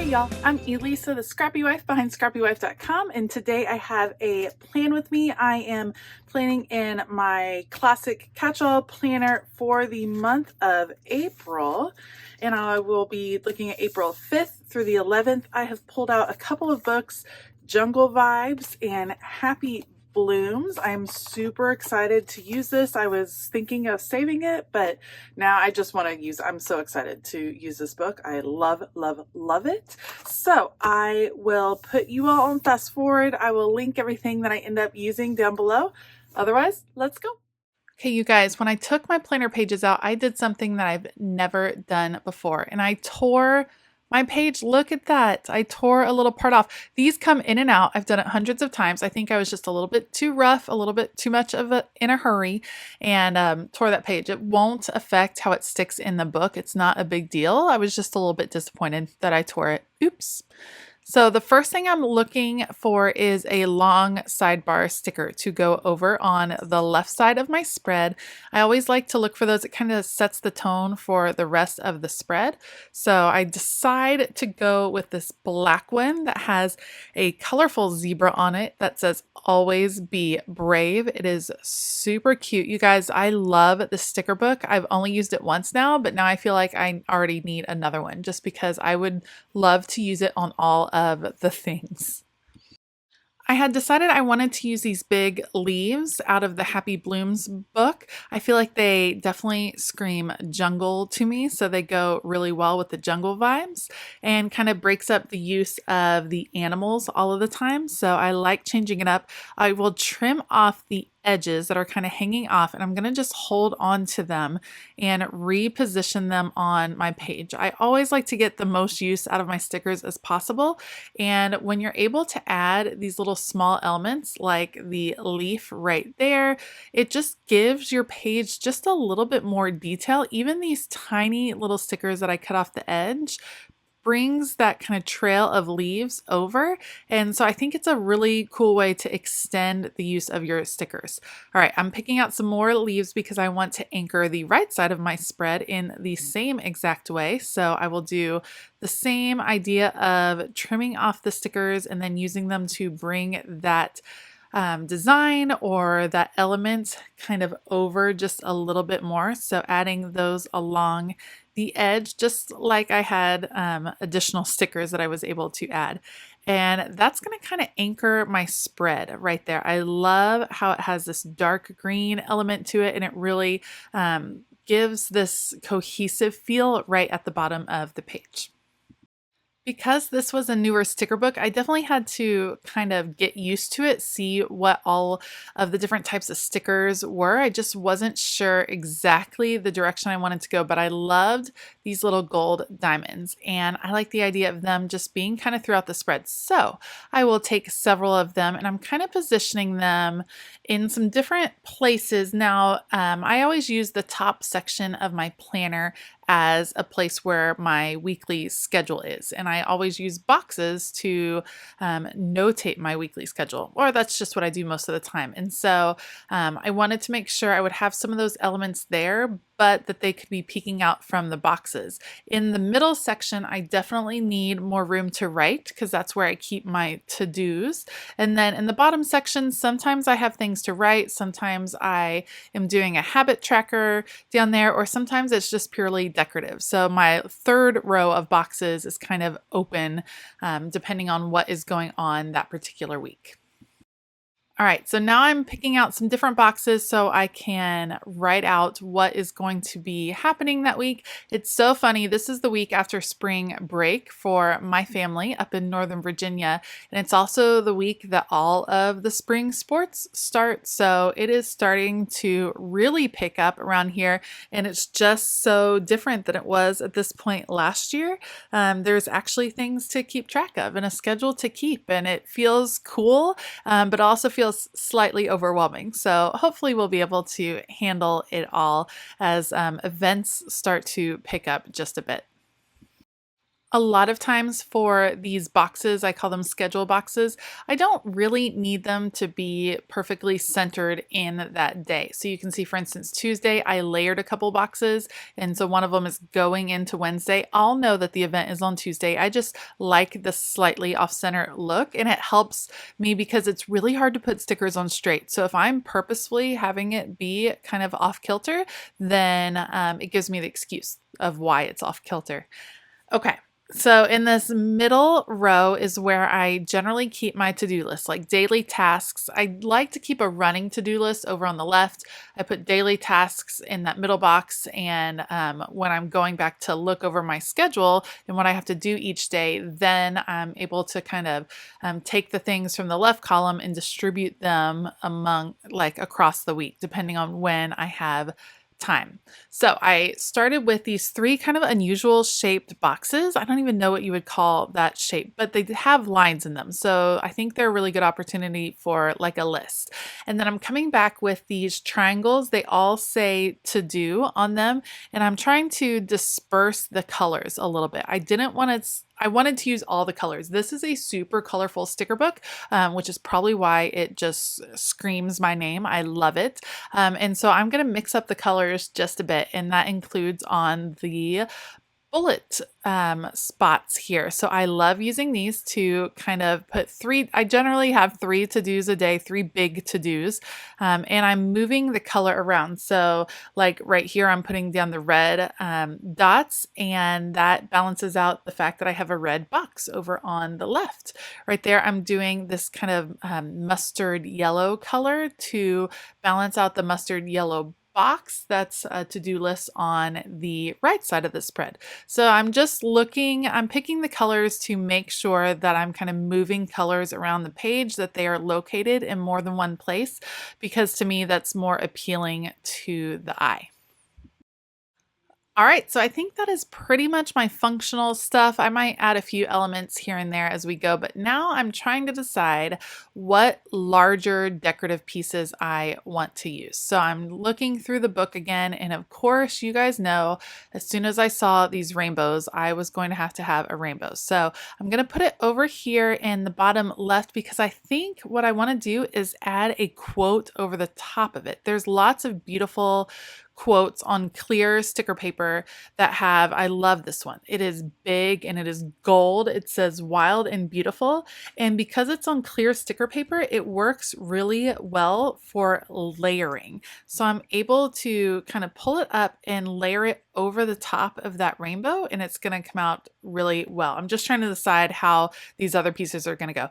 y'all, I'm Elisa, the Scrappy Wife behind ScrappyWife.com, and today I have a plan with me. I am planning in my classic catch-all planner for the month of April, and I will be looking at April 5th through the 11th. I have pulled out a couple of books, Jungle Vibes and Happy Blooms. I'm super excited to use this. I was thinking of saving it, but now I just want to use, I'm so excited to use this book. I love, love, love it. So I will put you all on fast forward. I will link everything that I end up using down below. Otherwise, let's go. Okay, you guys, when I took my planner pages out, I did something that I've never done before, and I tore my page. Look at that. I tore a little part off. These come in and out. I've done it hundreds of times. I think I was just a little bit too rough, a little bit too much of in a hurry, and tore that page. It won't affect how it sticks in the book. It's not a big deal. I was just a little bit disappointed that I tore it. Oops. So the first thing I'm looking for is a long sidebar sticker to go over on the left side of my spread. I always like to look for those. It kind of sets the tone for the rest of the spread. So I decide to go with this black one that has a colorful zebra on it that says always be brave. It is super cute. You guys, I love the sticker book. I've only used it once now, but now I feel like I already need another one just because I would love to use it on all of the things. I had decided I wanted to use these big leaves out of the Happy Blooms book. I feel like they definitely scream jungle to me, so they go really well with the jungle vibes and kind of breaks up the use of the animals all of the time. So I like changing it up. I will trim off the edges that are kind of hanging off, and I'm going to just hold on to them and reposition them on my page. I always like to get the most use out of my stickers as possible, and when you're able to add these little small elements like the leaf right there, it just gives your page just a little bit more detail. Even these tiny little stickers that I cut off the edge brings that kind of trail of leaves over. And so I think it's a really cool way to extend the use of your stickers. All right, I'm picking out some more leaves because I want to anchor the right side of my spread in the same exact way. So I will do the same idea of trimming off the stickers and then using them to bring that design or that element kind of over just a little bit more. So adding those along the edge, just like I had additional stickers that I was able to add. And that's going to kind of anchor my spread right there. I love how it has this dark green element to it, and it really gives this cohesive feel right at the bottom of the page. Because this was a newer sticker book, I definitely had to kind of get used to it, see what all of the different types of stickers were. I just wasn't sure exactly the direction I wanted to go, but I loved these little gold diamonds, and I like the idea of them just being kind of throughout the spread. So I will take several of them, and I'm kind of positioning them in some different places. Now, I always use the top section of my planner as a place where my weekly schedule is. And I always use boxes to notate my weekly schedule, or that's just what I do most of the time. And so I wanted to make sure I would have some of those elements there, but that they could be peeking out from the boxes. In the middle section, I definitely need more room to write because that's where I keep my to-dos. And then in the bottom section, sometimes I have things to write, sometimes I am doing a habit tracker down there, or sometimes it's just purely decorative. So my third row of boxes is kind of open depending on what is going on that particular week. All right, so now I'm picking out some different boxes so I can write out what is going to be happening that week. It's so funny. This is the week after spring break for my family up in Northern Virginia, and it's also the week that all of the spring sports start. So it is starting to really pick up around here, and it's just so different than it was at this point last year. There's actually things to keep track of and a schedule to keep, and it feels cool, but also feels slightly overwhelming. So hopefully we'll be able to handle it all as events start to pick up just a bit. A lot of times for these boxes, I call them schedule boxes, I don't really need them to be perfectly centered in that day. So you can see, for instance, Tuesday, I layered a couple boxes, and so one of them is going into Wednesday. I'll know that the event is on Tuesday. I just like the slightly off-center look, and it helps me because it's really hard to put stickers on straight. So if I'm purposefully having it be kind of off kilter, then it gives me the excuse of why it's off kilter. Okay. So in this middle row is where I generally keep my to-do list, like daily tasks. I like to keep a running to-do list over on the left. I put daily tasks in that middle box, and when I'm going back to look over my schedule and what I have to do each day, then I'm able to kind of take the things from the left column and distribute them among, like, across the week, depending on when I have time. So I started with these three kind of unusual shaped boxes. I don't even know what you would call that shape, but they have lines in them. So I think they're a really good opportunity for like a list. And then I'm coming back with these triangles. They all say to do on them. And I'm trying to disperse the colors a little bit. I wanted to use all the colors. This is a super colorful sticker book, which is probably why it just screams my name. I love it. And so I'm going to mix up the colors just a bit, and that includes on the bullet spots here. So I love using these to kind of put I generally have 3 to-dos a day, 3 big to-dos, and I'm moving the color around. So like right here, I'm putting down the red dots, and that balances out the fact that I have a red box over on the left. Right there, I'm doing this kind of mustard yellow color to balance out the mustard yellow box that's a to-do list on the right side of the spread. So I'm picking the colors to make sure that I'm kind of moving colors around the page, that they are located in more than one place, because to me that's more appealing to the eye. All right, so I think that is pretty much my functional stuff. I might add a few elements here and there as we go, but now I'm trying to decide what larger decorative pieces I want to use. So I'm looking through the book again, and of course, you guys know, as soon as I saw these rainbows, I was going to have a rainbow. So I'm going to put it over here in the bottom left, because I think what I want to do is add a quote over the top of it. There's lots of beautiful quotes on clear sticker paper I love this one. It is big and it is gold. It says wild and beautiful. And because it's on clear sticker paper, it works really well for layering. So I'm able to kind of pull it up and layer it over the top of that rainbow, and it's going to come out really well. I'm just trying to decide how these other pieces are going to go.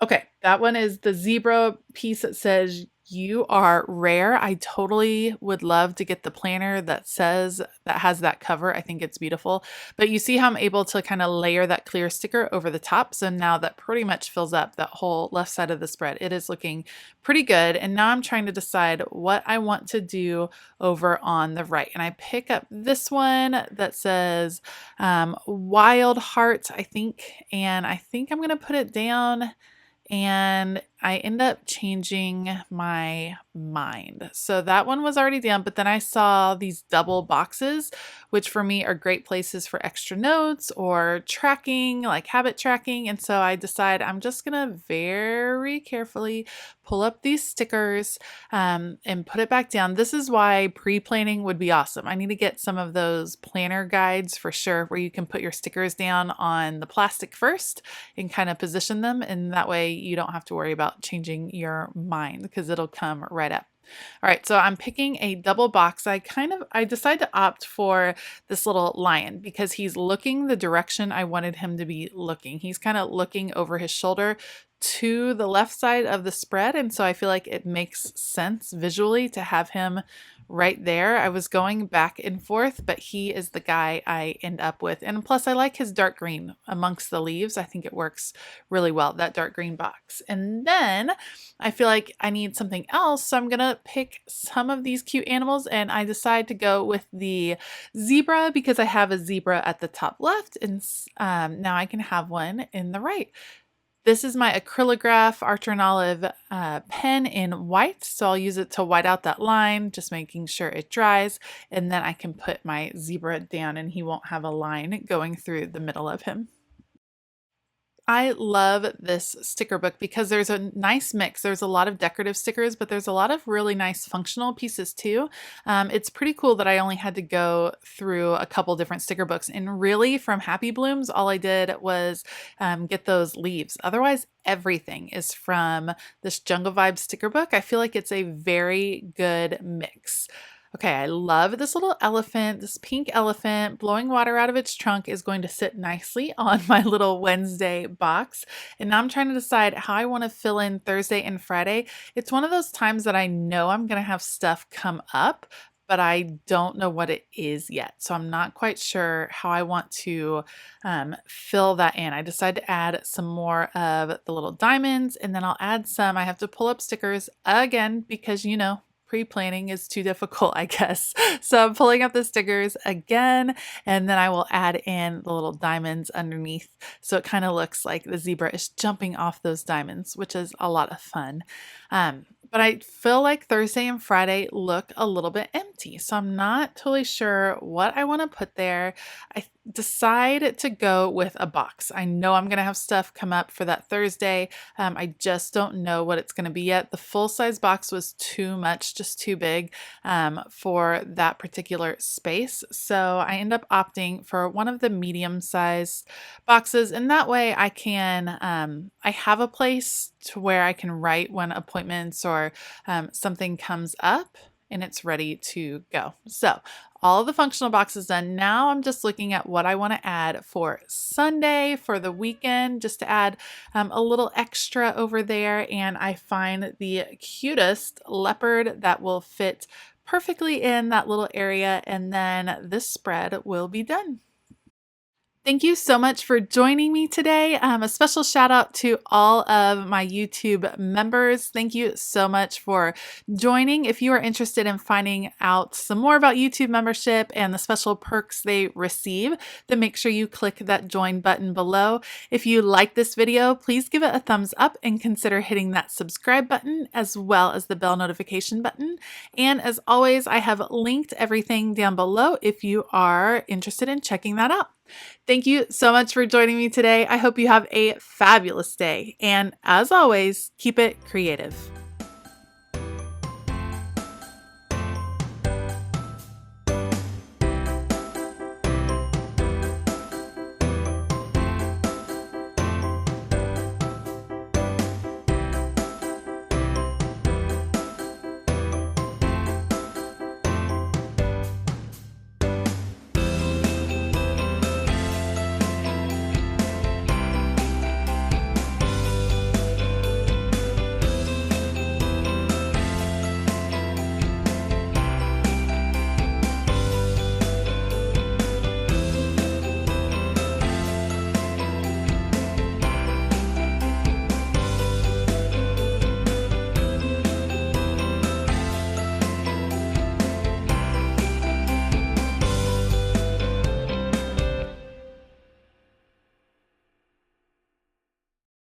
Okay, that one is the zebra piece that says "You are rare." I totally would love to get the planner that has that cover. I think it's beautiful. But you see how I'm able to kind of layer that clear sticker over the top. So now that pretty much fills up that whole left side of the spread. It is looking pretty good. And now I'm trying to decide what I want to do over on the right. And I pick up this one that says Wild Heart, I think. And I think I'm going to put it down, and I end up changing my mind. So that one was already down, but then I saw these double boxes, which for me are great places for extra notes or tracking, like habit tracking. And so I decide I'm just gonna very carefully pull up these stickers and put it back down. This is why pre-planning would be awesome. I need to get some of those planner guides for sure, where you can put your stickers down on the plastic first and kind of position them. And that way you don't have to worry about changing your mind, because it'll come right up. All right, so I'm picking a double box. I decide to opt for this little lion because he's looking the direction I wanted him to be looking. He's kind of looking over his shoulder to the left side of the spread, and so I feel like it makes sense visually to have him right there. I was going back and forth, but he is the guy I end up with. And plus I like his dark green amongst the leaves. I think it works really well, that dark green box. And then I feel like I need something else. So I'm gonna pick some of these cute animals, and I decide to go with the zebra because I have a zebra at the top left, and now I can have one in the right. This is my acrylograph Archer and Olive pen in white, so I'll use it to white out that line, just making sure it dries, and then I can put my zebra down and he won't have a line going through the middle of him. I love this sticker book because there's a nice mix. There's a lot of decorative stickers, but there's a lot of really nice functional pieces too. It's pretty cool that I only had to go through a couple different sticker books. And really, from Happy Blooms, all I did was get those leaves. Otherwise, everything is from this Jungle Vibe sticker book. I feel like it's a very good mix. Okay, I love this little elephant. This pink elephant blowing water out of its trunk is going to sit nicely on my little Wednesday box. And now I'm trying to decide how I want to fill in Thursday and Friday. It's one of those times that I know I'm going to have stuff come up, but I don't know what it is yet. So I'm not quite sure how I want to fill that in. I decided to add some more of the little diamonds, and then I'll add some. I have to pull up stickers again because, you know, pre-planning is too difficult, I guess. So I'm pulling up the stickers again, and then I will add in the little diamonds underneath. So it kind of looks like the zebra is jumping off those diamonds, which is a lot of fun. But I feel like Thursday and Friday look a little bit empty. So I'm not totally sure what I want to put there. I decide to go with a box. I know I'm going to have stuff come up for that Thursday. I just don't know what it's going to be yet. The full-size box was too much, just too big for that particular space. So I end up opting for one of the medium-sized boxes, and that way I can, I have a place to where I can write when appointments or something comes up, and it's ready to go. So all of the functional boxes done. Now I'm just looking at what I want to add for Sunday, for the weekend, just to add a little extra over there. And I find the cutest leopard that will fit perfectly in that little area. And then this spread will be done. Thank you so much for joining me today. A special shout out to all of my YouTube members. Thank you so much for joining. If you are interested in finding out some more about YouTube membership and the special perks they receive, then make sure you click that join button below. If you like this video, please give it a thumbs up and consider hitting that subscribe button as well as the bell notification button. And as always, I have linked everything down below if you are interested in checking that out. Thank you so much for joining me today. I hope you have a fabulous day. And as always, keep it creative.